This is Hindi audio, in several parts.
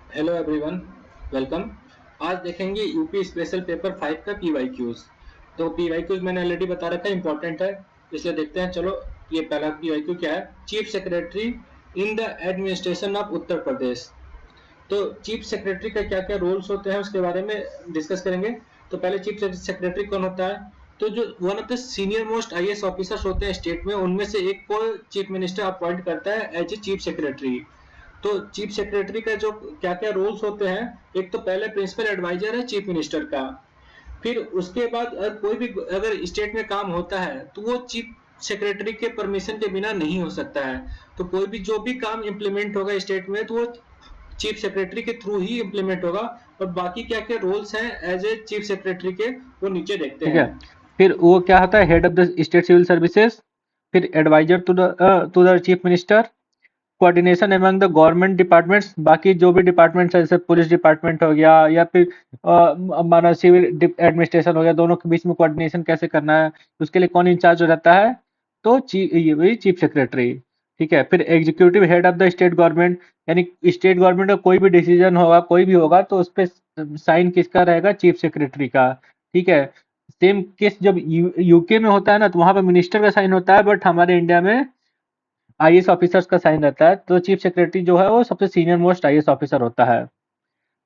Hello everyone, welcome. आज देखेंगे यूपी स्पेशल पेपर 5 का पीवाईक्यूज। तो पीवाईक्यूज मैंने ऑलरेडी बता रखा है, इंपॉर्टेंट है, इसलिए देखते हैं। चलो, ये पहला पीवाईक्यू क्या है? Chief secretary in the administration of Uttar Pradesh. तो चीफ सेक्रेटरी का क्या क्या रोल्स होते हैं उसके बारे में डिस्कस करेंगे। तो पहले चीफ सेक्रेटरी कौन होता है? तो जो one of the senior most IAS officers होते हैं स्टेट में, उनमें से एक को चीफ मिनिस्टर अपॉइंट करता है एज ए चीफ सेक्रेटरी। तो चीफ सेक्रेटरी का जो क्या क्या रोल्स होते हैं, एक तो पहले प्रिंसिपल एडवाइजर है चीफ मिनिस्टर का। फिर उसके बाद कोई भी अगर स्टेट में काम होता है तो वो चीफ सेक्रेटरी के परमिशन के बिना नहीं हो सकता है। तो कोई भी जो भी काम इम्प्लीमेंट होगा स्टेट में तो वो चीफ सेक्रेटरी के थ्रू ही इम्प्लीमेंट होगा। और बाकी क्या क्या रोल्स हैं एज ए चीफ सेक्रेटरी के, वो नीचे देखते ठीक हैं। है। फिर वो क्या होता है, head of the state civil services. फिर adviser to the chief minister. Coordination among the government departments, बाकी जो भी डिपार्टमेंट्स है जैसे पुलिस डिपार्टमेंट हो गया या फिर हमारा सिविल एडमिनिस्ट्रेशन हो गया, दोनों के बीच में कोऑर्डिनेशन कैसे करना है, उसके लिए कौन इंचार्ज हो जाता है? तो ये वही चीफ सेक्रेटरी। ठीक है। फिर executive head of the state government, यानी स्टेट गवर्नमेंट का कोई भी डिसीजन होगा, कोई भी होगा, तो उस पर साइन किसका रहेगा? चीफ सेक्रेटरी का। ठीक है। सेम केस जब यूके में होता है ना, तो वहां पर मिनिस्टर का साइन होता है, बट हमारे इंडिया में आईएएस ऑफिसर्स का साइन रहता है। तो चीफ सेक्रेटरी जो है वो सबसे सीनियर मोस्ट आईएएस ऑफिसर होता है।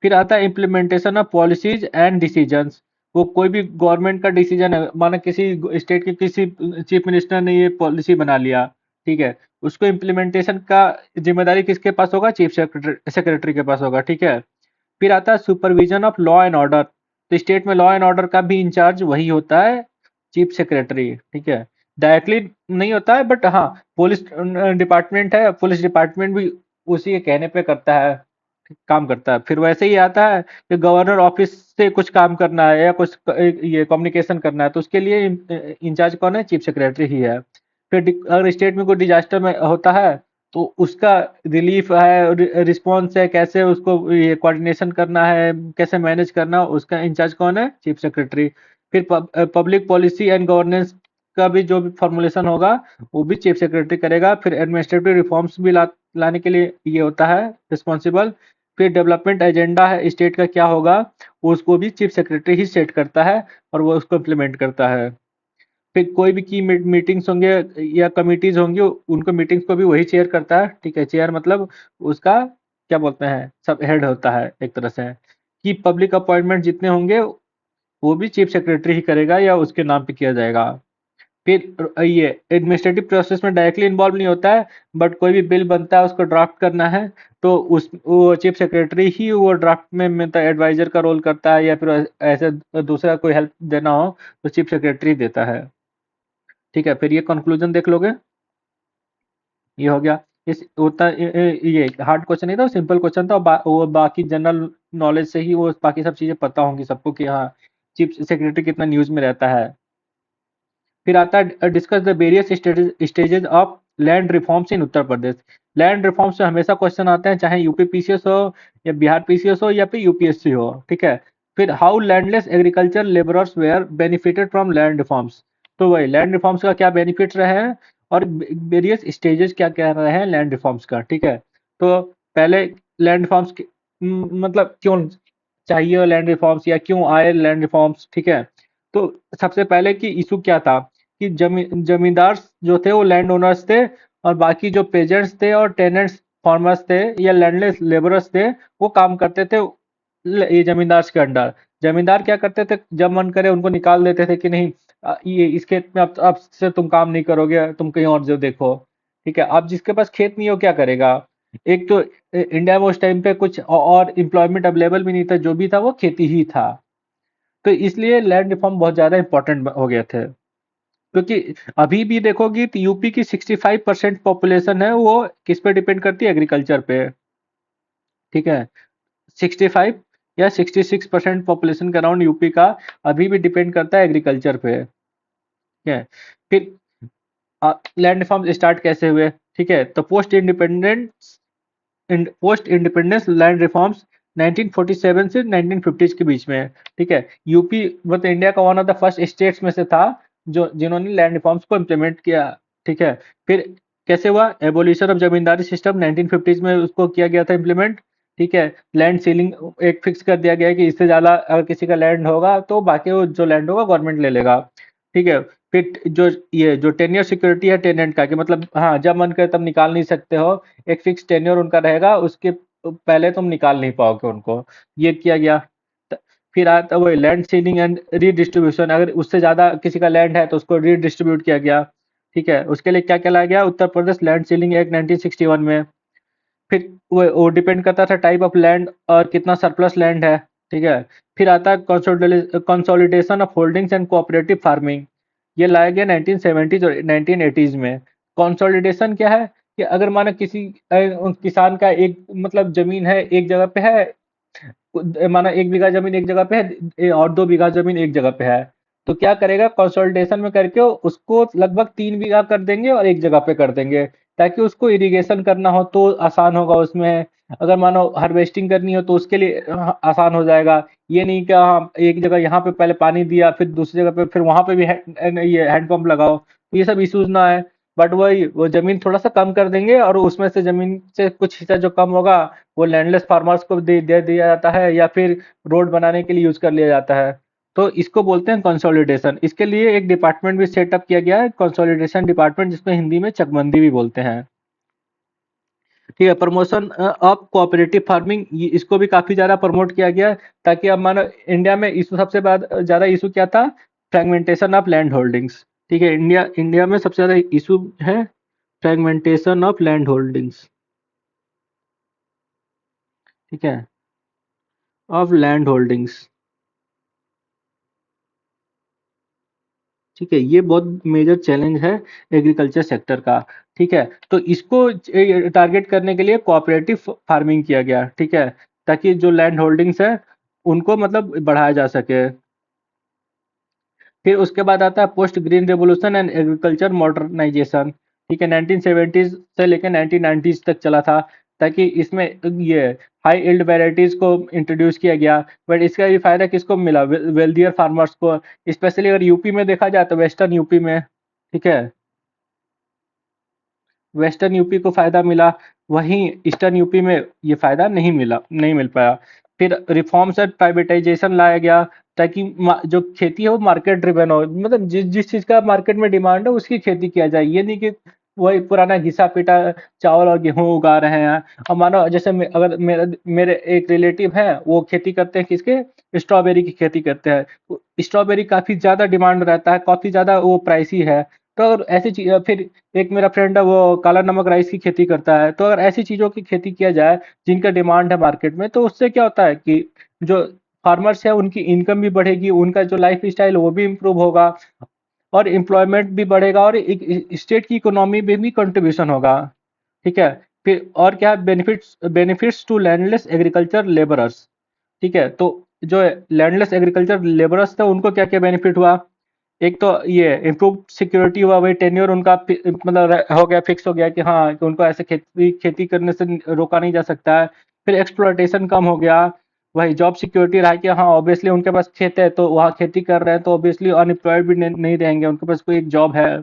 फिर आता है implementation of policies and decisions. वो कोई भी गवर्नमेंट का डिसीजन है, माना किसी स्टेट के किसी चीफ मिनिस्टर ने ये पॉलिसी बना लिया, ठीक है, उसको इम्प्लीमेंटेशन का जिम्मेदारी किसके पास होगा? चीफ सेक्रेटरी के पास होगा। ठीक है। फिर आता है supervision of law and order. तो स्टेट में लॉ एंड ऑर्डर का भी इंचार्ज वही होता है, चीफ सेक्रेटरी। ठीक है। डायरेक्टली नहीं होता है, बट हाँ, पुलिस डिपार्टमेंट है, पुलिस डिपार्टमेंट भी उसी के कहने पे करता है, काम करता है। फिर वैसे ही आता है कि गवर्नर ऑफिस से कुछ काम करना है या कुछ ये कम्युनिकेशन करना है, तो उसके लिए इंचार्ज कौन है? चीफ सेक्रेटरी ही है। फिर अगर स्टेट में कोई डिजास्टर में होता है तो उसका रिलीफ है, रिस्पॉन्स है, कैसे उसको ये कोऑर्डिनेशन करना है, कैसे मैनेज करना, उसका इंचार्ज कौन है? Chief secretary. फिर पब्लिक पॉलिसी एंड गवर्नेंस का भी जो भी फॉर्मुलेशन होगा वो भी चीफ सेक्रेटरी करेगा। फिर एडमिनिस्ट्रेटिव रिफॉर्म्स भी लाने के लिए ये होता है रिस्पॉन्सिबल। फिर डेवलपमेंट एजेंडा है स्टेट का क्या होगा, उसको भी चीफ सेक्रेटरी ही सेट करता है और वो उसको इम्प्लीमेंट करता है। फिर कोई भी की मीटिंग्स होंगे या कमिटीज होंगी, उनको मीटिंग्स को भी वही चेयर करता है। ठीक है। चेयर मतलब उसका क्या बोलते हैं, सब हेड होता है एक तरह से। कि पब्लिक अपॉइंटमेंट जितने होंगे वो भी चीफ सेक्रेटरी ही करेगा या उसके नाम पे किया जाएगा। फिर ये एडमिनिस्ट्रेटिव प्रोसेस में डायरेक्टली इन्वॉल्व नहीं होता है, बट कोई भी बिल बनता है उसको ड्राफ्ट करना है तो उस वो चीफ सेक्रेटरी ही वो ड्राफ्ट में मतलब एडवाइजर का रोल करता है, या फिर ऐसे दूसरा कोई हेल्प देना हो तो चीफ सेक्रेटरी देता है। ठीक है। फिर ये कंक्लूजन देख लोगे, ये हो गया। इस उतना ये हार्ड क्वेश्चन नहीं था, सिंपल क्वेश्चन था। वो बाकी जनरल नॉलेज से ही वो बाकी सब चीजें पता होंगी सबको कि हाँ, चीफ सेक्रेटरी कितना न्यूज में रहता है। फिर आता है discuss the various stages of land reforms in Uttar Pradesh. Land reforms से हमेशा क्वेश्चन आते हैं, चाहे यूपी पीसीएस हो या बिहार पीसीएस हो या फिर यूपीएससी हो। ठीक है। फिर how landless agriculture labourers were benefited from land reforms. तो वही लैंड रिफॉर्म्स का क्या बेनिफिट रहे हैं और वेरियस स्टेजेस क्या क्या रहे हैं लैंड रिफॉर्म्स का। ठीक है। तो पहले लैंड रिफॉर्म्स मतलब क्यों चाहिए लैंड रिफॉर्म्स या क्यों आए लैंड रिफॉर्म्स। ठीक है। तो सबसे पहले की इशू क्या था कि जमींदार जो थे वो लैंड ओनर्स थे, और बाकी जो पेजेंट्स थे और टेनेंट्स फार्मर्स थे या लैंडलेस लेबरर्स थे, वो काम करते थे ये जमींदार के अंडर। जमींदार क्या करते थे, जब मन करे उनको निकाल देते थे कि नहीं, ये इस खेत में अब से तुम काम नहीं करोगे, तुम कहीं और जो देखो। ठीक है। अब जिसके पास खेत नहीं हो क्या करेगा? एक तो इंडिया में उस टाइम पे कुछ और एम्प्लॉयमेंट अवेलेबल भी नहीं था, जो भी था वो खेती ही था। तो इसलिए लैंड रिफॉर्म बहुत ज्यादा इंपॉर्टेंट हो गए थे। क्योंकि अभी भी देखोगी तो यूपी की 65% पॉपुलेशन है वो किस पे डिपेंड करती है? एग्रीकल्चर पे। ठीक है। 65 या 66% पॉपुलेशन का अराउंड यूपी का अभी भी डिपेंड करता है एग्रीकल्चर पे। ठीक है। फिर लैंड रिफॉर्म स्टार्ट कैसे हुए? ठीक है। तो पोस्ट इंडिपेंडेंस लैंड रिफॉर्म्स 1947 से 1950 के बीच में। ठीक है। यूपी मतलब इंडिया का one of the first states में से था जो जिन्होंने लैंड रिफॉर्म्स को इम्प्लीमेंट किया। ठीक है। फिर कैसे हुआ? Abolition of zamindari system 1950s में उसको किया गया था इम्प्लीमेंट। ठीक है। लैंड सीलिंग एक फिक्स कर दिया गया है कि इससे ज़्यादा अगर किसी का लैंड होगा तो बाकी वो जो लैंड होगा गवर्नमेंट ले लेगा। ठीक है। फिर जो ये जो टेन्योर सिक्योरिटी है टेनेंट का, कि मतलब हाँ जब मन करे तब निकाल नहीं सकते हो, एक फिक्स टेन्योर उनका रहेगा, उसके पहले तुम निकाल नहीं पाओगे उनको, ये किया गया। त- फिर आता वो लैंड सीलिंग एंड रीडिस्ट्रीब्यूशन, अगर उससे ज़्यादा किसी का लैंड है तो उसको रीडिस्ट्रीब्यूट किया गया। ठीक है। उसके लिए क्या क्या लाया गया, Uttar Pradesh land ceiling act 1961 में। फिर वो डिपेंड करता था टाइप ऑफ लैंड और कितना सरप्लस लैंड है। ठीक है। फिर आता है consolidation of holdings and cooperative farming, ये लाया गया 1970s और 1980s में। कंसोलिडेशन क्या है कि अगर मानो किसी किसान का एक मतलब जमीन है एक जगह पे है, माना 1 बीघा जमीन एक जगह पे है और 2 बीघा जमीन एक जगह पे है, तो क्या करेगा कंसोलिडेशन में करके उसको लगभग 3 बीघा कर देंगे और एक जगह पे कर देंगे, ताकि उसको इरिगेशन करना हो तो आसान होगा उसमें, अगर मानो हार्वेस्टिंग करनी हो तो उसके लिए आसान हो जाएगा। ये नहीं कि हाँ एक जगह यहाँ पे पहले पानी दिया फिर दूसरी जगह पे फिर वहां पे भी ये हैंडपंप लगाओ, तो ये सब इश्यूज ना है। बट वही वो जमीन थोड़ा सा कम कर देंगे और उसमें से जमीन से कुछ हिस्सा जो कम होगा वो लैंडलेस फार्मर्स को दे दिया जाता है या फिर रोड बनाने के लिए यूज कर लिया जाता है। तो इसको बोलते हैं कंसोलिडेशन। इसके लिए एक डिपार्टमेंट भी सेटअप किया गया है, कंसोलिडेशन डिपार्टमेंट, जिसको हिंदी में चकबंदी भी बोलते हैं। ठीक है। प्रमोशन ऑफ कोऑपरेटिव फार्मिंग, इसको भी काफी ज्यादा प्रमोट किया गया है, ताकि अब मानो इंडिया में इशू सबसे ज्यादा इशू क्या था, फ्रेगमेंटेशन ऑफ लैंड होल्डिंग्स। ठीक है। इंडिया इंडिया में सबसे ज्यादा इशू है फ्रेगमेंटेशन ऑफ लैंड होल्डिंग्स। ठीक है। Of land holdings. ठीक है। ये बहुत मेजर चैलेंज है एग्रीकल्चर सेक्टर का। ठीक है। तो इसको टारगेट करने के लिए कोऑपरेटिव फार्मिंग किया गया। ठीक है। ताकि जो लैंड होल्डिंग्स है उनको मतलब बढ़ाया जा सके। फिर उसके बाद आता है post green revolution and agriculture modernisation. ठीक है। 1970s से लेकर 1990s तक चला था, ताकि इसमें ये हाई इल्ड वेराइटीज को इंट्रोड्यूस किया गया। बट इसका ये फायदा किसको मिला, वेल्दियर फार्मर्स को, स्पेशली अगर यूपी में देखा जाए तो वेस्टर्न यूपी में। ठीक है। वेस्टर्न यूपी को फायदा मिला, वहीं ईस्टर्न यूपी में ये फायदा नहीं मिल पाया। फिर रिफॉर्म्स एंड प्राइवेटाइजेशन लाया गया, ताकि जो खेती है वो मार्केट ड्रिवन हो, मतलब जिस चीज का मार्केट में डिमांड है उसकी खेती किया जाए, ये नहीं कि वही पुराना घिसा पिटा चावल और गेहूं उगा रहे हैं। और मानो जैसे अगर मेरे एक रिलेटिव है वो खेती करते हैं, किसके, स्ट्रॉबेरी की खेती करते हैं, तो स्ट्रॉबेरी काफी ज्यादा डिमांड रहता है, काफी ज्यादा वो प्राइसी है। तो अगर ऐसी चीज फिर एक मेरा फ्रेंड है वो काला नमक राइस की खेती करता है, तो अगर ऐसी चीजों की खेती किया जाए जिनका डिमांड है मार्केट में, तो उससे क्या होता है कि जो फार्मर्स है उनकी इनकम भी बढ़ेगी, उनका जो लाइफ स्टाइल वो भी इम्प्रूव होगा और एम्प्लॉयमेंट भी बढ़ेगा और एक स्टेट की इकोनॉमी में भी कंट्रीब्यूशन होगा। ठीक है। फिर और क्या, benefits benefits to landless agriculture labourers. ठीक है। तो जो लैंडलेस एग्रीकल्चर लेबरर्स थे उनको क्या क्या बेनिफिट हुआ, एक तो ये इम्प्रूव सिक्योरिटी हुआ, वही टेन्योर उनका मतलब हो गया, फिक्स हो गया कि हाँ कि उनको ऐसे खेती खेती करने से रोका नहीं जा सकता है। फिर एक्सप्लॉयटेशन कम हो गया, वही जॉब सिक्योरिटी रहा कि हाँ ऑब्वियसली उनके पास खेत है तो वहाँ खेती कर रहे हैं तो ऑब्वियसली अनएम्प्लॉयड भी नहीं रहेंगे, उनके पास कोई एक जॉब है।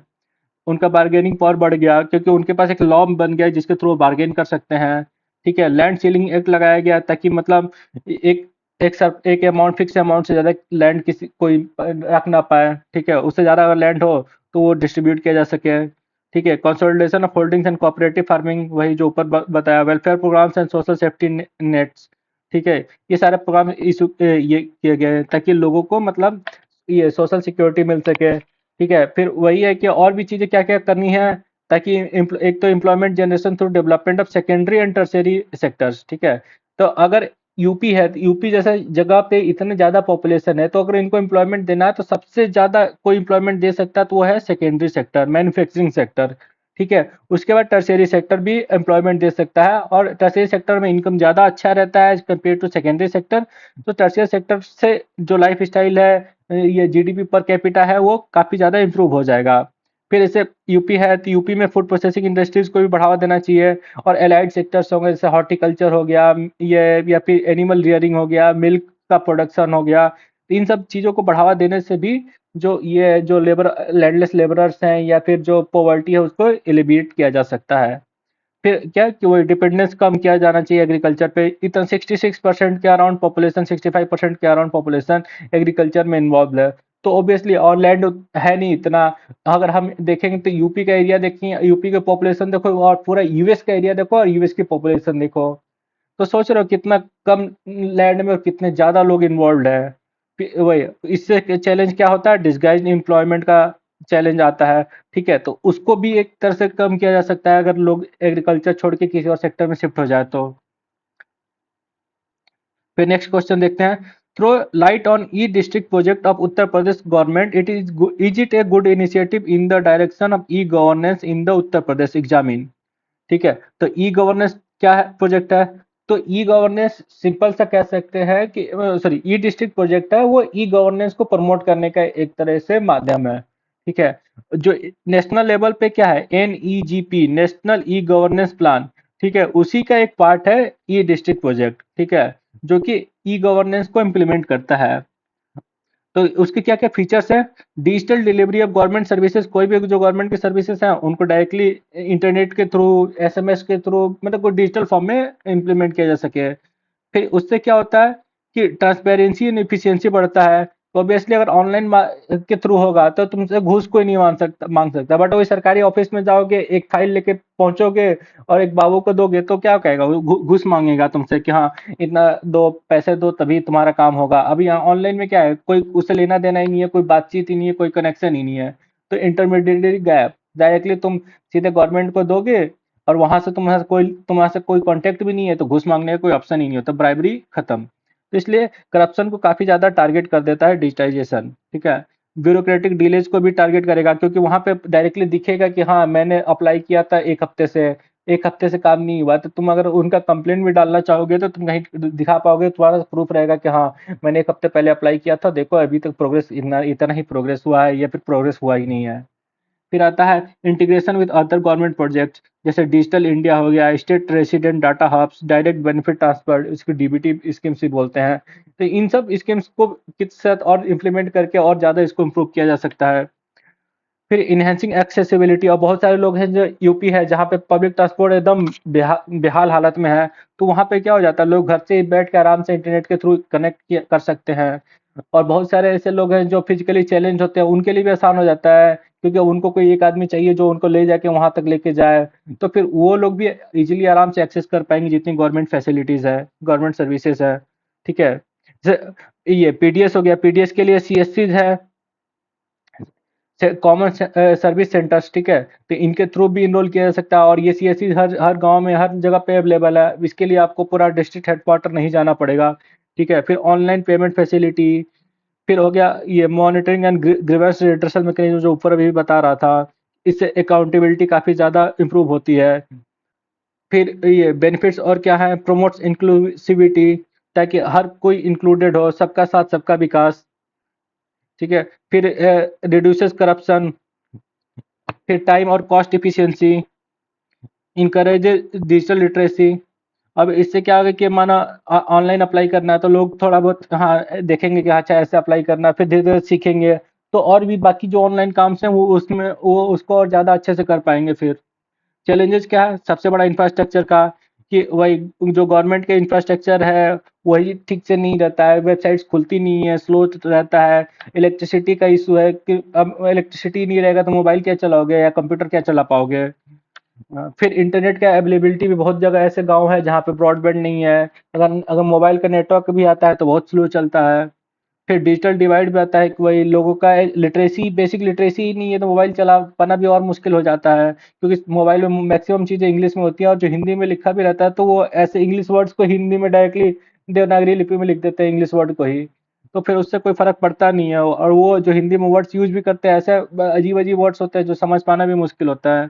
उनका बार्गेनिंग पावर बढ़ गया क्योंकि उनके पास एक लॉ बन गया जिसके थ्रू बार्गेन कर सकते हैं। ठीक है। लैंड सीलिंग एक्ट लगाया गया ताकि मतलब एक एक अमाउंट फिक्स अमाउंट से ज्यादा लैंड किसी कोई रख ना पाए। ठीक है। उससे ज्यादा अगर लैंड हो तो वो डिस्ट्रीब्यूट किया जा सके। ठीक है। Consolidation of holdings and cooperative farming, वही जो ऊपर बताया, welfare programmes and social safety nets. ठीक है। ये सारे प्रोग्राम इशू ये किए गए हैं ताकि लोगों को मतलब ये सोशल सिक्योरिटी मिल सके। ठीक है। फिर वही है कि और भी चीजें क्या क्या करनी है, ताकि एक तो employment generation through development of secondary and tertiary sectors. ठीक है। तो अगर यूपी है तो यूपी जैसे जगह पे इतने ज्यादा पॉपुलेशन है, तो अगर इनको एम्प्लॉयमेंट देना है तो सबसे ज्यादा कोई एम्प्लॉयमेंट दे सकता है तो वो है सेकेंडरी सेक्टर, मैन्युफैक्चरिंग सेक्टर। ठीक है। उसके बाद टर्शियरी सेक्टर भी एम्प्लॉयमेंट दे सकता है और टर्शियरी सेक्टर में इनकम ज्यादा अच्छा रहता है कंपेयर टू सेकेंडरी सेक्टर। तो टर्शियरी सेक्टर से जो लाइफ स्टाइल है, ये जीडीपी पर कैपिटा है, वो काफी ज्यादा इंप्रूव हो जाएगा। फिर जैसे यूपी है तो यूपी में फूड प्रोसेसिंग इंडस्ट्रीज को भी बढ़ावा देना चाहिए, और एलाइड सेक्टर्स होंगे जैसे हॉर्टिकल्चर हो गया, ये या फिर एनिमल रियरिंग हो गया, मिल्क का प्रोडक्शन हो गया। तो इन सब चीजों को बढ़ावा देने से भी जो ये जो लेबर लैंडलेस लेबरर्स हैं या फिर जो पॉवर्टी है उसको एलिविएट किया जा सकता है। फिर क्या कि वही डिपेंडेंस कम किया जाना चाहिए एग्रीकल्चर पे। इतना 66% के अराउंड पॉपुलेशन, 65% के अराउंड पॉपुलेशन एग्रीकल्चर में इन्वॉल्व है। तो ऑब्वियसली और लैंड है नहीं इतना। अगर हम देखेंगे तो यूपी का एरिया देखिए, यूपी का पॉपुलेशन देखो और पूरा यूएस का एरिया देखो और यूएस की पॉपुलेशन देखो। तो सोच रहे हो कितना कम लैंड में और कितने ज्यादा लोग इन्वॉल्व है। वही इससे चैलेंज क्या होता है, डिसगाइज्ड एम्प्लॉयमेंट का चैलेंज आता है। ठीक है, तो उसको भी एक तरह से कम किया जा सकता है अगर लोग एग्रीकल्चर छोड़ के किसी और सेक्टर में शिफ्ट हो जाए तो। फिर नेक्स्ट क्वेश्चन देखते हैं, throw light on e district project of Uttar Pradesh government, is it a good initiative in the direction of e governance in the Uttar Pradesh examine. ठीक है, तो ई गवर्नेंस क्या है प्रोजेक्ट है, तो ई गवर्नेंस सिंपल सा कह सकते हैं कि सॉरी ई डिस्ट्रिक्ट प्रोजेक्ट है, वो ई गवर्नेंस को प्रमोट करने का एक तरह से माध्यम है। ठीक है, जो नेशनल लेवल पे क्या है, NEGP, national e governance plan. ठीक है, उसी का एक पार्ट है ई डिस्ट्रिक्ट प्रोजेक्ट। ठीक है, जो कि ई गवर्नेंस को इम्प्लीमेंट करता है। तो उसके क्या क्या फीचर्स हैं, digital delivery of government services, कोई भी जो गवर्नमेंट की सर्विसेज हैं उनको डायरेक्टली इंटरनेट के थ्रू, SMS के थ्रू, मतलब कोई डिजिटल फॉर्म में इम्प्लीमेंट किया जा सके। फिर उससे क्या होता है कि ट्रांसपेरेंसी एंड एफिशिएंसी बढ़ता है। तो ऑब्वियसली अगर ऑनलाइन के थ्रू होगा तो तुमसे घूस कोई नहीं मांग सकता, बट वही सरकारी ऑफिस में जाओगे, एक फाइल लेके पहुंचोगे और एक बाबू को दोगे तो क्या कहेगा, वो घूस मांगेगा तुमसे कि हाँ इतना दो, पैसे दो तभी तुम्हारा काम होगा। अभी यहाँ ऑनलाइन में क्या है, कोई उससे लेना देना ही नहीं है, कोई बातचीत ही नहीं है, कोई कनेक्शन ही नहीं है। तो इंटरमीडिएटरी गैप, डायरेक्टली तुम सीधे गवर्नमेंट को दोगे और वहां से तुम्हारे से कोई कांटेक्ट भी नहीं है, तो घूस मांगने का कोई ऑप्शन ही नहीं होता, ब्राइबरी खत्म। तो इसलिए करप्शन को काफी ज्यादा टारगेट कर देता है डिजिटाइजेशन। ठीक है, ब्यूरोक्रेटिक डिलेज को भी टारगेट करेगा, क्योंकि वहां पे डायरेक्टली दिखेगा कि हाँ मैंने अप्लाई किया था एक हफ्ते से काम नहीं हुआ, तो तुम अगर उनका कंप्लेंट भी डालना चाहोगे तो तुम कहीं दिखा पाओगे, तुम्हारा प्रूफ रहेगा कि हाँ मैंने एक हफ्ते पहले अप्लाई किया था, देखो अभी तक प्रोग्रेस इतना इतना ही प्रोग्रेस हुआ है या फिर प्रोग्रेस हुआ ही नहीं है। फिर आता है integration with other government project, जैसे डिजिटल इंडिया हो गया, state resident data hubs, direct benefit transfer, इसको DBT स्कीम्स भी बोलते हैं। तो इन सब स्कीम्स को किस साथ और इम्प्लीमेंट करके और ज़्यादा इसको इम्प्रूव किया जा सकता है। फिर इनहेंसिंग एक्सेसिबिलिटी, और बहुत सारे लोग हैं जो यूपी है जहाँ पे पब्लिक ट्रांसपोर्ट एकदम बेहाल हालत में है, तो वहाँ पे क्या हो जाता है, लोग घर से ही बैठ के आराम से इंटरनेट के थ्रू कनेक्ट कर सकते हैं। और बहुत सारे ऐसे लोग हैं जो फिजिकली चैलेंज होते हैं, उनके लिए भी आसान हो जाता है, क्योंकि उनको कोई एक आदमी चाहिए जो उनको ले जाके वहां तक लेके जाए। तो फिर वो लोग भी इजीली आराम से एक्सेस कर पाएंगे जितनी गवर्नमेंट फैसिलिटीज है, गवर्नमेंट सर्विसेज है। ठीक है, जैसे ये PDS हो गया, PDS के लिए CSCs है, कॉमन सर्विस सेंटर्स। ठीक है, तो इनके थ्रू भी इनरोल किया जा सकता है, और ये CSC हर हर गांव में हर जगह पे अवेलेबल है, इसके लिए आपको पूरा डिस्ट्रिक्ट हेडक्वार्टर नहीं जाना पड़ेगा। ठीक है, फिर ऑनलाइन पेमेंट फैसिलिटी। फिर हो गया ये monitoring and grievance redressal mechanism, जो ऊपर अभी बता रहा था, इससे अकाउंटेबिलिटी काफी ज्यादा इंप्रूव होती है। फिर ये बेनिफिट्स और क्या है, प्रमोट्स इंक्लूसिविटी, ताकि हर कोई इंक्लूडेड हो, सबका साथ सबका विकास। ठीक है, फिर रिड्यूसेस करप्शन, फिर टाइम और cost efficiency, encourages digital literacy. अब इससे क्या होगा कि माना ऑनलाइन अप्लाई करना है तो लोग थोड़ा बहुत हाँ देखेंगे कि अच्छा ऐसे अप्लाई करना है, फिर धीरे धीरे सीखेंगे, तो और भी बाकी जो ऑनलाइन काम हैं वो उसको और ज़्यादा अच्छे से कर पाएंगे। फिर चैलेंजेस क्या है, सबसे बड़ा इंफ्रास्ट्रक्चर का, कि वही जो गवर्नमेंट के इंफ्रास्ट्रक्चर है वही ठीक से नहीं रहता है, वेबसाइट्स खुलती नहीं है, स्लो रहता है। इलेक्ट्रिसिटी का इशू है कि अब इलेक्ट्रिसिटी नहीं रहेगा तो मोबाइल क्या चलाओगे या कंप्यूटर क्या चला पाओगे। फिर इंटरनेट का अवेलेबिलिटी भी, बहुत जगह ऐसे गांव है जहाँ पे ब्रॉडबैंड नहीं है, अगर अगर मोबाइल का नेटवर्क भी आता है तो बहुत स्लो चलता है। फिर डिजिटल डिवाइड भी आता है कि वही लोगों का लिटरेसी, बेसिक लिटरेसी ही नहीं है, तो मोबाइल चला पाना भी और मुश्किल हो जाता है, क्योंकि मोबाइल में मैक्सिमम चीज़ें इंग्लिश में होती हैं, और जो हिंदी में लिखा भी रहता है तो वो ऐसे इंग्लिश वर्ड्स को हिंदी में डायरेक्टली देवनागरी लिपि में लिख देते हैं इंग्लिश वर्ड को ही। तो फिर उससे कोई फर्क पड़ता नहीं है, और वो जो हिंदी में वर्ड्स यूज भी करते हैं ऐसे अजीब अजीब वर्ड्स होते हैं जो समझ पाना भी मुश्किल होता है।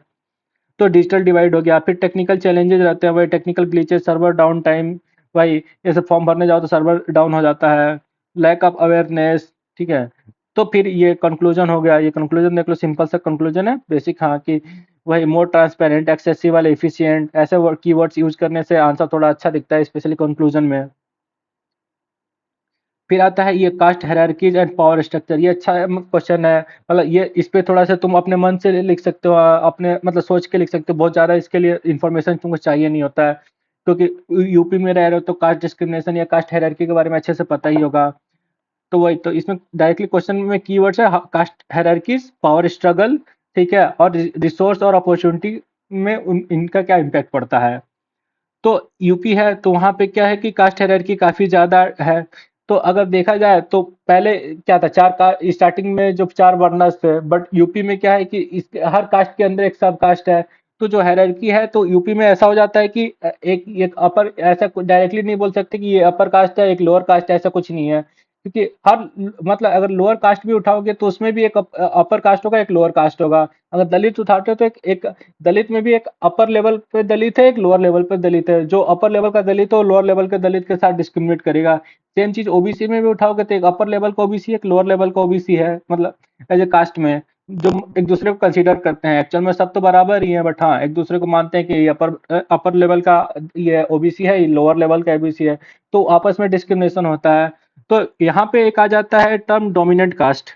तो डिजिटल डिवाइड हो गया। फिर टेक्निकल चैलेंजेस रहते हैं, वही technical glitches, server down time, भाई जैसे फॉर्म भरने जाओ तो सर्वर डाउन हो जाता है, लैक ऑफ अवेयरनेस। ठीक है, तो फिर ये कंक्लूजन हो गया, ये कंक्लूजन देख लो, सिंपल सा कंक्लूजन है बेसिक, हाँ कि वही मोर ट्रांसपेरेंट, एक्सेसिबल, एफिशिएंट, ऐसे कीवर्ड्स यूज करने से आंसर थोड़ा अच्छा दिखता है, स्पेशली कंक्लूजन में। फिर आता है ये caste hierarchies and power structure. ये अच्छा क्वेश्चन है, मतलब ये इस पे थोड़ा सा तुम अपने मन से लिख सकते हो, अपने मतलब सोच के लिख सकते हो, बहुत ज़्यादा इसके लिए इन्फॉर्मेशन तुमको चाहिए नहीं होता है, क्योंकि यूपी में रह रहे हो तो कास्ट डिस्क्रिमिनेशन या कास्ट हायरार्की के बारे में अच्छे से पता ही होगा। तो वही तो इसमें डायरेक्टली क्वेश्चन में कीवर्ड्स है कास्ट हायरार्कीज, पावर स्ट्रगल, ठीक है, और रिसोर्स और अपॉर्चुनिटी में इनका क्या इम्पैक्ट पड़ता है। तो यूपी है तो वहाँ पे क्या है कि कास्ट हायरार्की काफ़ी ज़्यादा है। तो अगर देखा जाए तो पहले क्या था, चार का स्टार्टिंग में जो चार वर्णस थे, बट यूपी में क्या है कि इस हर कास्ट के अंदर एक सब कास्ट है। तो जो हायरार्की है तो यूपी में ऐसा हो जाता है कि एक अपर, ऐसा डायरेक्टली नहीं बोल सकते कि ये अपर कास्ट है एक लोअर कास्ट है, ऐसा कुछ नहीं है, क्योंकि हर मतलब अगर लोअर कास्ट भी उठाओगे तो उसमें भी एक अपर कास्ट होगा एक लोअर कास्ट होगा। अगर दलित उठाते हो तो एक दलित में भी एक अपर लेवल पे दलित है एक लोअर लेवल पे दलित है, जो अपर लेवल का दलित है वो लोअर लेवल के दलित के साथ डिस्क्रिमिनेट करेगा। सेम चीज ओबीसी में भी उठाओगे तो एक अपर लेवल का ओबीसी एक लोअर लेवल का ओबीसी है, मतलब एज ए कास्ट में जो एक दूसरे को कंसीडर करते हैं। एक्चुअल में सब तो बराबर ही है, बट हाँ एक दूसरे को मानते हैं कि ये अपर लेवल का ये ओबीसी है, ये लोअर लेवल का ओबीसी है, तो आपस में डिस्क्रिमिनेशन होता है। तो यहाँ पे एक आ जाता है टर्म डोमिनेंट कास्ट।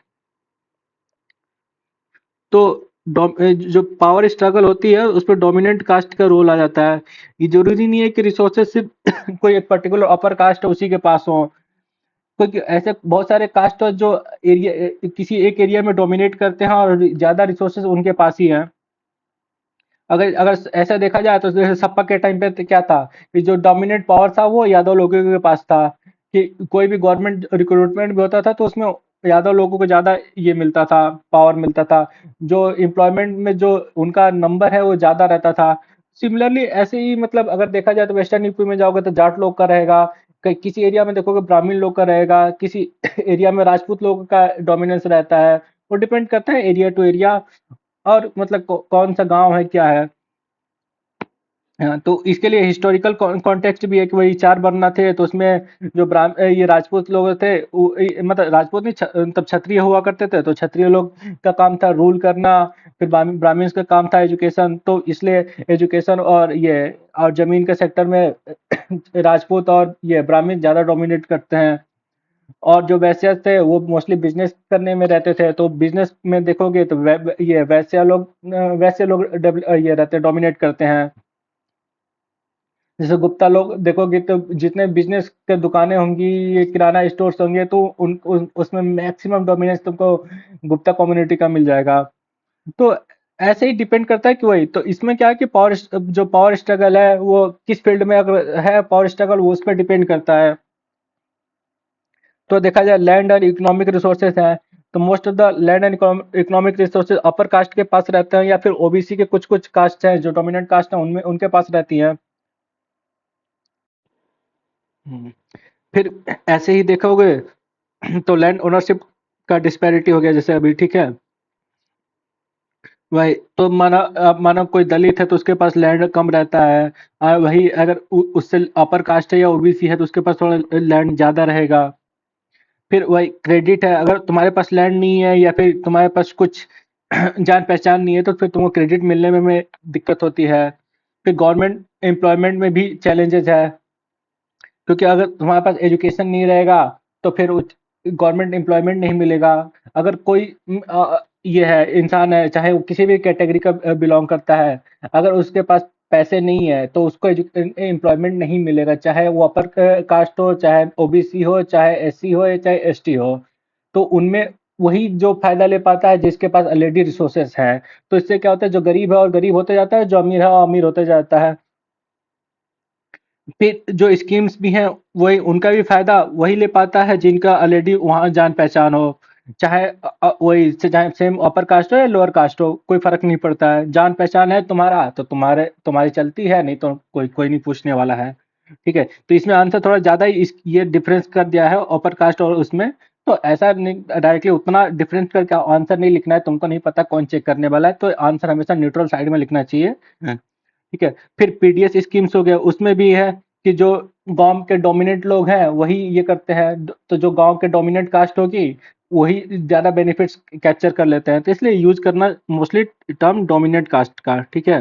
तो जो पावर स्ट्रगल होती है उस पर डोमिनेंट कास्ट का रोल आ जाता है। ये जरूरी नहीं है कि रिसोर्सेज सिर्फ कोई एक पर्टिकुलर अपर कास्ट है उसी के पास हो, क्योंकि ऐसे बहुत सारे कास्ट है जो एरिया किसी एक एरिया में डोमिनेट करते हैं और ज्यादा रिसोर्सेज उनके पास ही हैं। अगर अगर ऐसा देखा जाए तो जैसे सपा के टाइम पे तो क्या था कि जो डोमिनेंट पावर था वो यादव लोगों के पास था, कि कोई भी गवर्नमेंट रिक्रूटमेंट भी होता था तो उसमें यादव लोगों को ज्यादा ये मिलता था, पावर मिलता था, जो एम्प्लॉयमेंट में जो उनका नंबर है वो ज्यादा रहता था। सिमिलरली ऐसे ही मतलब अगर देखा जाए तो वेस्टर्न यूपी में जाओगे तो जाट लोग का रहेगा, किसी एरिया में देखोगे ब्राह्मण लोग का रहेगा, किसी एरिया में राजपूत लोगों का डोमिनेंस रहता है। वो डिपेंड करता है एरिया टू एरिया, और मतलब कौन सा गांव है क्या है। हाँ, तो इसके लिए हिस्टोरिकल कॉन्टेक्स्ट भी है कि वही चार वरना थे तो उसमें जो ये राजपूत लोग थे मतलब राजपूत नहीं तब क्षत्रिय हुआ करते थे, तो क्षत्रिय लोग का काम था रूल करना। फिर ब्राह्मण्स का काम था एजुकेशन, तो इसलिए एजुकेशन और जमीन के सेक्टर में राजपूत और ये ब्राह्मण ज्यादा डोमिनेट करते हैं। और जो वैश्य थे वो मोस्टली बिजनेस करने में रहते थे, तो बिजनेस में देखोगे तो ये वैश्य लोग ये रहते डोमिनेट करते हैं। जैसे गुप्ता लोग देखोगे तो जितने बिजनेस के दुकानें होंगी, ये किराना स्टोर्स होंगे, तो उसमें मैक्सिमम डोमिनेंस तुमको गुप्ता कम्युनिटी का मिल जाएगा। तो ऐसे ही डिपेंड करता है कि वही तो इसमें क्या है कि जो पावर स्ट्रगल है वो किस फील्ड में अगर है पावर स्ट्रगल वो उस पर डिपेंड करता है। तो देखा जाए लैंड एंड इकोनॉमिक रिसोर्सेज हैं, तो most of the land and economic resources upper caste के पास रहते हैं, या फिर ओबीसी के कुछ कुछ कास्ट हैं जो डोमिनेंट कास्ट हैं उनमें उनके पास रहती हैं। हम्म। फिर ऐसे ही देखोगे तो लैंड ओनरशिप का डिस्पैरिटी हो गया जैसे अभी, ठीक है। वही तो माना कोई दलित है तो उसके पास लैंड कम रहता है, वही अगर उससे अपर कास्ट है या ओबीसी है तो उसके पास थोड़ा लैंड ज्यादा रहेगा। फिर वही क्रेडिट है, अगर तुम्हारे पास लैंड नहीं है या फिर तुम्हारे पास कुछ जान पहचान नहीं है तो फिर तुमको क्रेडिट मिलने में दिक्कत होती है। फिर गवर्नमेंट एम्प्लॉयमेंट में भी चैलेंजेस है, क्योंकि अगर तुम्हारे पास एजुकेशन नहीं रहेगा तो फिर गवर्नमेंट एम्प्लॉयमेंट नहीं मिलेगा। अगर कोई ये है इंसान है चाहे वो किसी भी कैटेगरी का बिलोंग करता है, अगर उसके पास पैसे नहीं है तो उसको एम्प्लॉयमेंट नहीं मिलेगा, चाहे वो अपर कास्ट हो, चाहे ओबीसी हो, चाहे एससी हो या चाहे एसटी हो। तो उनमें वही जो फायदा ले पाता है जिसके पास ऑलरेडी रिसोर्सेस है। तो इससे क्या होता है, जो गरीब है और गरीब होते जाता है, जो अमीर है और अमीर होते जाता है। फिर जो स्कीम्स भी हैं वही उनका भी फायदा वही ले पाता है जिनका ऑलरेडी वहाँ जान पहचान हो, चाहे वही से चाहे सेम अपर कास्ट हो या लोअर कास्ट हो, कोई फर्क नहीं पड़ता है। जान पहचान है तुम्हारा तो तुम्हारी चलती है, नहीं तो कोई कोई नहीं पूछने वाला है। ठीक है, तो इसमें आंसर थोड़ा ज्यादा ही ये डिफरेंस कर दिया है अपर कास्ट और उसमें। तो ऐसा डायरेक्टली उतना डिफरेंस करके आंसर नहीं लिखना है, तुमको नहीं पता कौन चेक करने वाला है, तो आंसर हमेशा न्यूट्रल साइड में लिखना चाहिए। ठीक है। फिर पीडीएस स्कीम्स हो गया, उसमें भी है कि जो गांव के डोमिनेंट लोग हैं वही ये करते हैं, तो जो गांव के डोमिनेंट कास्ट होगी वही ज्यादा बेनिफिट्स कैप्चर कर लेते हैं, तो इसलिए यूज करना मोस्टली टर्म डोमिनेंट कास्ट का, ठीक है।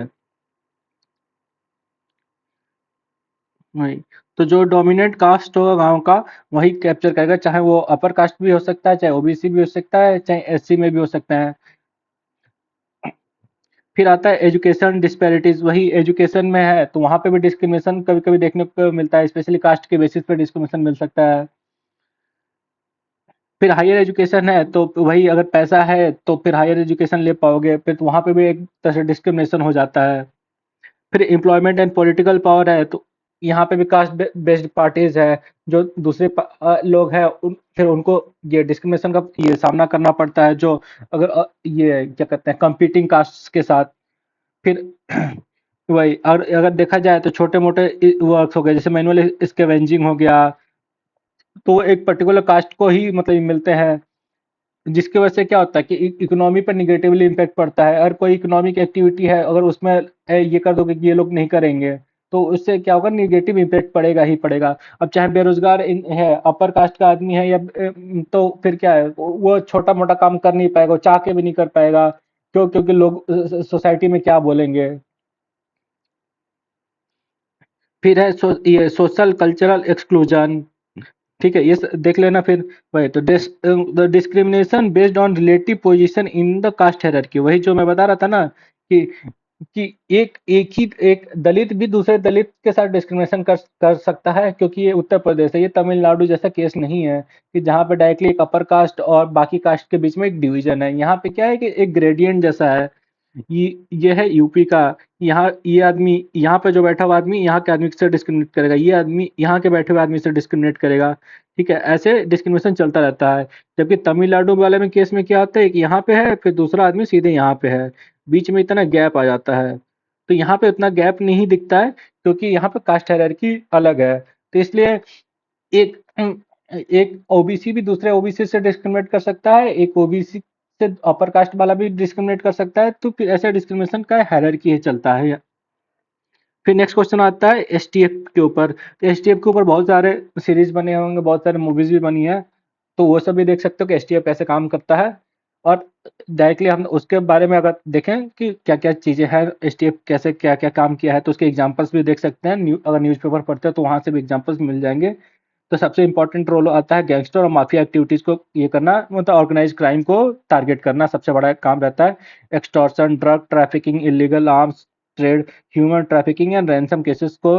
वही तो जो डोमिनेंट कास्ट होगा गांव का वही कैप्चर करेगा, चाहे वो अपर कास्ट भी हो सकता है, चाहे ओबीसी भी हो सकता है, चाहे एससी में भी हो सकता है। फिर आता है एजुकेशन डिस्पैरिटीज, वही एजुकेशन में है तो वहां पे भी डिस्क्रिमिनेशन कभी कभी देखने को मिलता है, स्पेशली कास्ट के बेसिस पे डिस्क्रिमिनेशन मिल सकता है। फिर हायर एजुकेशन है तो वही अगर पैसा है तो फिर हायर एजुकेशन ले पाओगे, फिर तो वहां पे भी एक तरह से डिस्क्रिमिनेशन हो जाता है। फिर एम्प्लॉयमेंट एंड पॉलिटिकल पावर है तो यहाँ पे भी कास्ट बेस्ड पार्टीज है, जो दूसरे लोग हैं फिर उनको ये डिस्क्रिमिनेशन का ये सामना करना पड़ता है, जो अगर ये क्या कहते हैं कंपीटिंग कास्ट के साथ। फिर वही और अगर देखा जाए तो छोटे मोटे वर्क्स हो गए, जैसे मैनुअल स्कैवेंजिंग हो गया, तो एक पर्टिकुलर कास्ट को ही मतलब मिलते हैं, जिसकी वजह से क्या होता है कि इकोनॉमी पर निगेटिवली इम्पैक्ट पड़ता है। अगर कोई इकोनॉमिक एक्टिविटी है अगर उसमें ये कर दोगे कि ये लोग नहीं करेंगे तो उससे क्या होगा, निगेटिव इम्पैक्ट पड़ेगा ही पड़ेगा। अब चाहे बेरोजगार है, अपर कास्ट का आदमी है या तो फिर क्या है, वो छोटा मोटा काम कर नहीं पाएगा, वो चाह के भी नहीं कर पाएगा। क्योंकि लोग सोसाइटी में क्या बोलेंगे। फिर है ये सोशल कल्चरल एक्सक्लूजन। ठीक है, ये देख लेना फिर। वही तो the discrimination based on relative position in the caste hierarchy, वही जो मैं बता रहा था ना कि कि एक दलित भी दूसरे दलित के साथ डिस्क्रिमिनेशन कर सकता है, क्योंकि ये उत्तर प्रदेश है, ये तमिलनाडु जैसा केस नहीं है कि जहाँ पे डायरेक्टली एक अपर कास्ट और बाकी कास्ट के बीच में एक डिवीजन है। यहाँ पे क्या है कि एक ग्रेडियंट जैसा है। ये है यूपी का। यहाँ ये आदमी यहाँ पे जो बैठा हुआ आदमी यहाँ के आदमी से डिस्क्रिमिनेट करेगा, ये आदमी यहाँ के बैठे हुए आदमी से डिस्क्रिमिनेट करेगा। ठीक है, ऐसे डिस्क्रिमिनेशन चलता रहता है। जबकि तमिलनाडु वाले में केस में क्या होता है कि यहाँ पे है फिर दूसरा आदमी सीधे यहाँ पे है, बीच में इतना गैप आ जाता है। तो यहाँ पे उतना गैप नहीं दिखता है क्योंकि यहाँ पे कास्ट हायरार्की अलग है। तो इसलिए एक एक ओबीसी भी दूसरे ओबीसी से डिस्क्रिमिनेट कर सकता है, एक ओबीसी से अपर कास्ट वाला भी डिस्क्रिमिनेट कर सकता है, तो फिर ऐसे डिस्क्रिमिनेशन का हायरार्की ही चलता है। फिर नेक्स्ट क्वेश्चन आता है एसटीएफ के ऊपर। तो एसटीएफ के ऊपर बहुत सारे सीरीज बने होंगे, बहुत सारे मूवीज भी बनी है, तो वो सब भी देख सकते हो कि एसटीएफ कैसे काम करता है। और डायरेक्टली हम उसके बारे में अगर देखें कि क्या क्या चीज़ें हैं, एसटीएफ कैसे क्या क्या काम किया है, तो उसके एग्जांपल्स भी देख सकते हैं। अगर न्यूज़पेपर पढ़ते हैं तो वहाँ से भी एग्जांपल्स मिल जाएंगे। तो सबसे इंपॉर्टेंट रोल आता है गैंगस्टर और माफिया एक्टिविटीज को ये करना, मतलब ऑर्गेनाइज क्राइम को टारगेट करना सबसे बड़ा काम रहता है। Extortion, drug trafficking, illegal arms trade, human trafficking and ransom cases को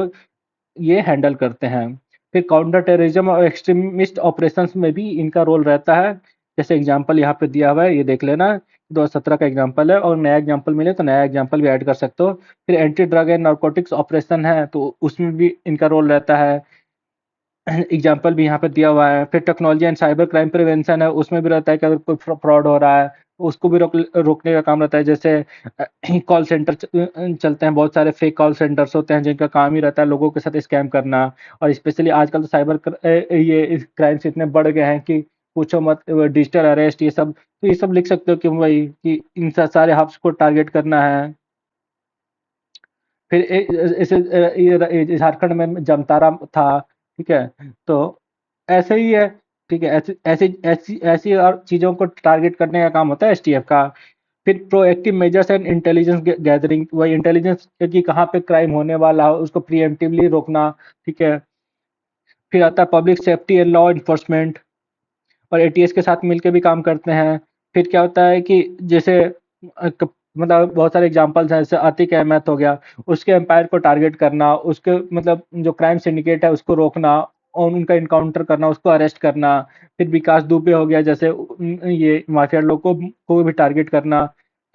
ये हैंडल करते हैं। फिर काउंटर टेररिज्म और एक्सट्रीमिस्ट ऑपरेशंस में भी इनका रोल रहता है। जैसे एग्जांपल यहाँ पे दिया हुआ है, ये देख लेना। 2017 का एग्जांपल है, और नया एग्जांपल मिले तो नया एग्जांपल भी ऐड कर सकते हो। फिर anti drug and narcotics operation है तो उसमें भी इनका रोल रहता है। एग्जाम्पल भी यहाँ पे दिया हुआ है। फिर technology and cyber crime prevention है, उसमें भी रहता है कि अगर कोई फ्रॉड हो रहा है उसको भी रोकने का काम रहता है। जैसे कॉल सेंटर चलते हैं, बहुत सारे फेक कॉल सेंटर्स होते हैं जिनका काम ही रहता है लोगों के साथ स्कैम करना। और स्पेशली आजकल तो ये क्राइम्स इतने बढ़ गए हैं कि पूछो मत, डिजिटल अरेस्ट ये सब, तो ये सब लिख सकते हो कि भाई कि इन सारे हब्स को टारगेट करना है। फिर इसे ये झारखंड में जमतारा था। ठीक है, तो ऐसे ही है। ठीक है, ऐसी ऐसी ऐसी ऐसी और चीजों को टारगेट करने का काम होता है एसटीएफ का। फिर proactive measures and intelligence gathering, वही इंटेलिजेंस कि कहाँ पे क्राइम होने वाला हो उसको प्रिएम्प्टिवली रोकना। ठीक है, फिर आता है public safety and law enforcement, और एटीएस के साथ मिलकर भी काम करते हैं। फिर क्या होता है कि जैसे मतलब बहुत सारे एग्जांपल्स हैं, जैसे अतीक अहमद हो गया, उसके एम्पायर को टारगेट करना, उसके मतलब जो क्राइम सिंडिकेट है उसको रोकना और उनका इनकाउंटर करना, उसको अरेस्ट करना। फिर विकास दुबे हो गया, जैसे ये माफिया लोग को भी टारगेट करना।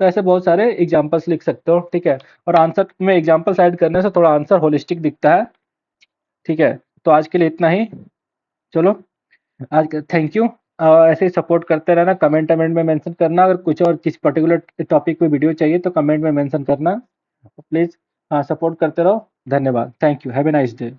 तो ऐसे बहुत सारे एग्जांपल्स लिख सकते हो। ठीक है, और आंसर में एग्जांपल्स ऐड करने से थोड़ा आंसर होलिस्टिक दिखता है। ठीक है, तो आज के लिए इतना ही। चलो, आज थैंक यू। ऐसे ही सपोर्ट करते रहना, कमेंट कमेंट में मेंशन करना, अगर कुछ और किसी पर्टिकुलर टॉपिक पे वीडियो चाहिए तो कमेंट में मेंशन करना प्लीज। हाँ, सपोर्ट करते रहो। धन्यवाद, thank you, have a nice day.